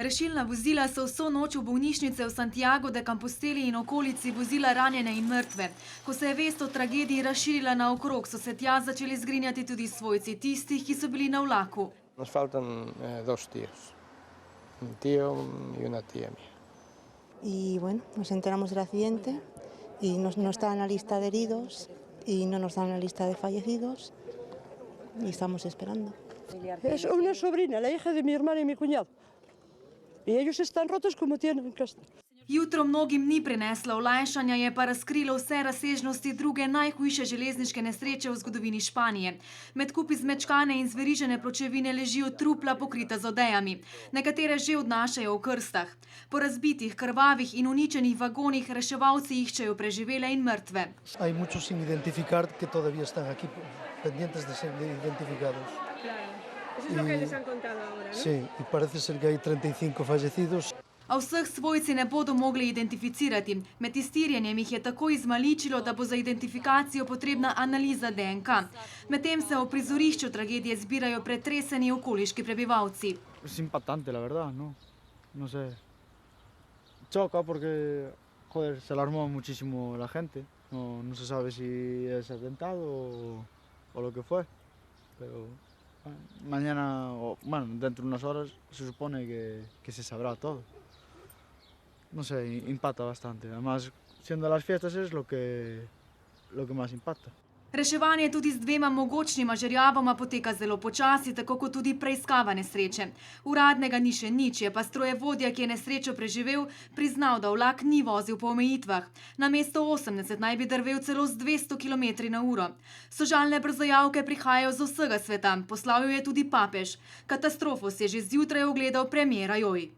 Rešilna vozila so vso noč v bolnišnice v Santiago de Composteli in okolici vozila ranjene in mrtve. Ko se je vest o tragediji razširila naokrog, so se tja začeli zgrinjati tudi svojci tistih, ki so bili na vlaku. Nos faltan dos tíos, un tío y una tía mía. Y bueno, nos enteramos del accidente y no estaba en la lista de heridos y no nos dan la lista de fallecidos y estamos esperando. Es una sobrina, la hija de mi hermana y mi cuñado. I ellos están rotos como tienen que estar. Jutro mnogim ni prineslo olajšanja, je pa razkrilo vse razsežnosti druge najhujše železniške nesreče v zgodovini Španije. Med kupi zmečkane in zverižene pločevine ležijo trupla pokrita z odejami. Nekatere že odnašajo v krstah. Po razbitih, krvavih in uničenih vagonih reševalci iščejo preživele in mrtve. Hay muchos sin identificar que todavía están aquí pendientes de ser identificados. Eso es lo que les han contado ahora, ¿no? Sí, y parece ser que hay 35 fallecidos. A vseh svojci ne bodo mogli identificirati. Med iztirjenjem jih je tako izmaličilo, da bo za identifikacijo potrebna analiza DNK. Medtem se v prizorišču tragedije zbirajo pretreseni okoliški prebivalci. Es impactante, la verdad, ¿no? No sé. Choca porque, joder, se alarmó muchísimo la gente. No se sabe si es atentado o lo que fue. Pero mañana, bueno, dentro de unas horas se supone que se sabrá todo. No sé, impacta bastante. Además, siendo las fiestas es lo que más impacta. Reševanje tudi z dvema mogočnima žerjavoma poteka zelo počasi, tako kot tudi preiskava nesreče. Uradnega ni še nič, je pa strojevodja, ki je nesrečo preživel, priznal, da vlak ni vozil po omejitvah. Namesto 80 naj bi drvel celo z 200 km/h. Sožalne brzojavke prihajajo z vsega sveta, poslal jo je tudi papež. Katastrofo si je že zjutraj ogledal premier Rajoy.